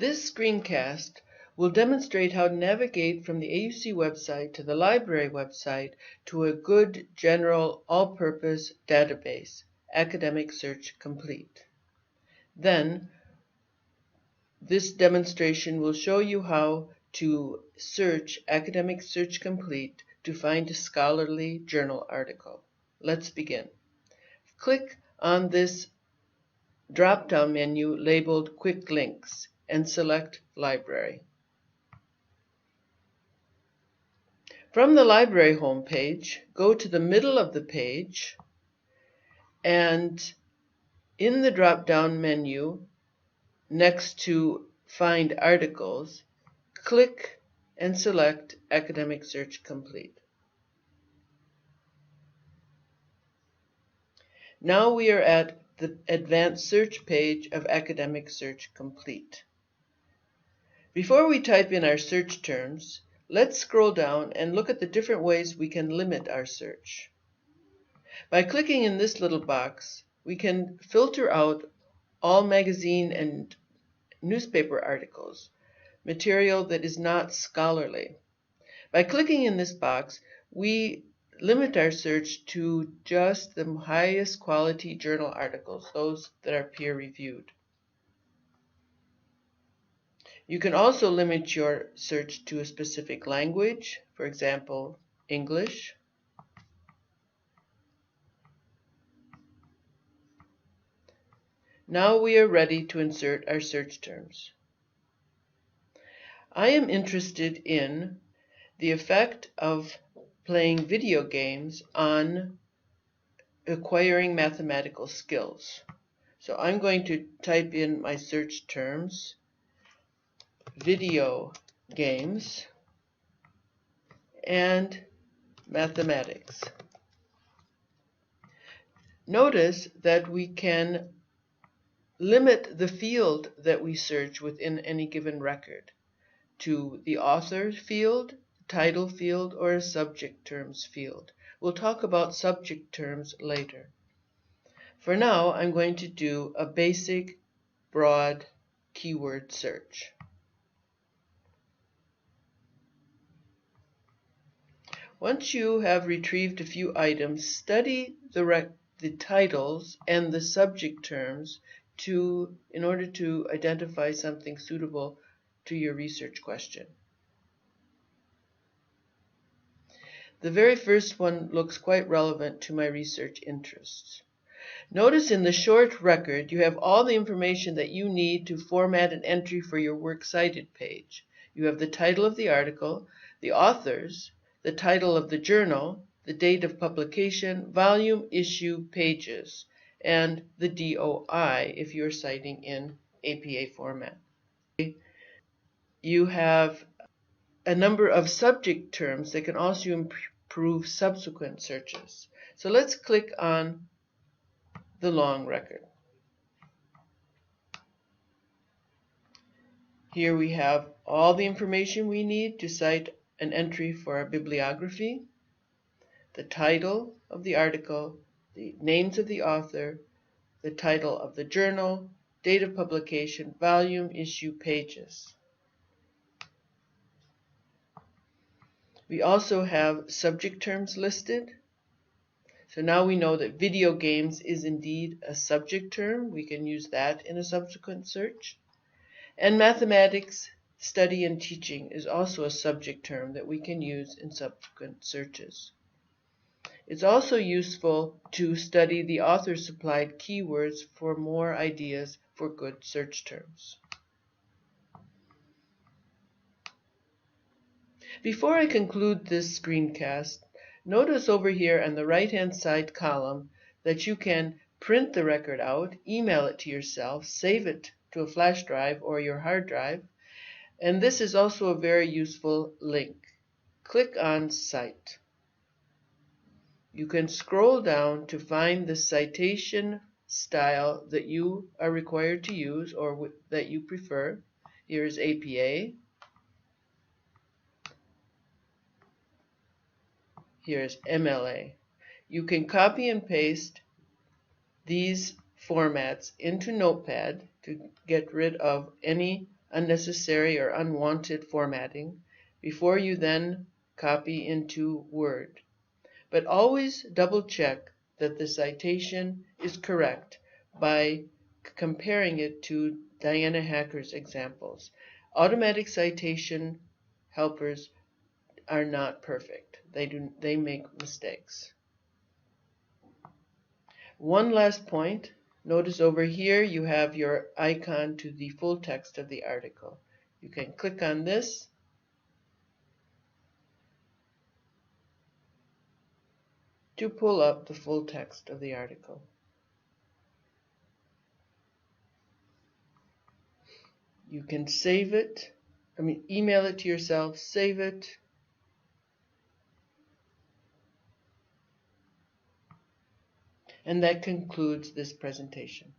This screencast will demonstrate how to navigate from the AUC website to the library website to a good general all-purpose database, Academic Search Complete. Then, this demonstration will show you how to search Academic Search Complete to find a scholarly journal article. Let's begin. Click on this drop-down menu labeled Quick Links and select Library. From the library homepage, go to the middle of the page, and in the drop-down menu next to Find Articles, click and select Academic Search Complete. Now we are at the Advanced Search page of Academic Search Complete. Before we type in our search terms, let's scroll down and look at the different ways we can limit our search. By clicking in this little box, we can filter out all magazine and newspaper articles, material that is not scholarly. By clicking in this box, we limit our search to just the highest quality journal articles, those that are peer-reviewed. You can also limit your search to a specific language, for example, English. Now we are ready to insert our search terms. I am interested in the effect of playing video games on acquiring mathematical skills. So I'm going to type in my search terms, video games and mathematics. Notice that we can limit the field that we search within any given record to the author field, title field, or a subject terms field. We'll talk about subject terms later. For now, I'm going to do a basic, broad keyword search. Once you have retrieved a few items, study the titles and the subject terms in order to identify something suitable to your research question. The very first one looks quite relevant to my research interests. Notice in the short record you have all the information that you need to format an entry for your Works Cited page. You have the title of the article, the authors, the title of the journal, the date of publication, volume, issue, pages, and the DOI if you're citing in APA format. You have a number of subject terms that can also improve subsequent searches. So let's click on the long record. Here we have all the information we need to cite an entry for our bibliography, the title of the article, the names of the author, the title of the journal, date of publication, volume, issue, pages. We also have subject terms listed. So now we know that video games is indeed a subject term. We can use that in a subsequent search. And mathematics, study, and teaching is also a subject term that we can use in subsequent searches. It's also useful to study the author-supplied keywords for more ideas for good search terms. Before I conclude this screencast, notice over here on the right-hand side column that you can print the record out, email it to yourself, save it to a flash drive or your hard drive, and this is also a very useful link. Click on Cite. You can scroll down to find the citation style that you are required to use or that you prefer. Here is APA. Here's MLA. You can copy and paste these formats into Notepad to get rid of any unnecessary or unwanted formatting before you then copy into Word. But always double check that the citation is correct by comparing it to Diana Hacker's examples. Automatic citation helpers are not perfect. They make mistakes. One last point. Notice over here you have your icon to the full text of the article. You can click on this to pull up the full text of the article. You can save it, email it to yourself, save it, and that concludes this presentation.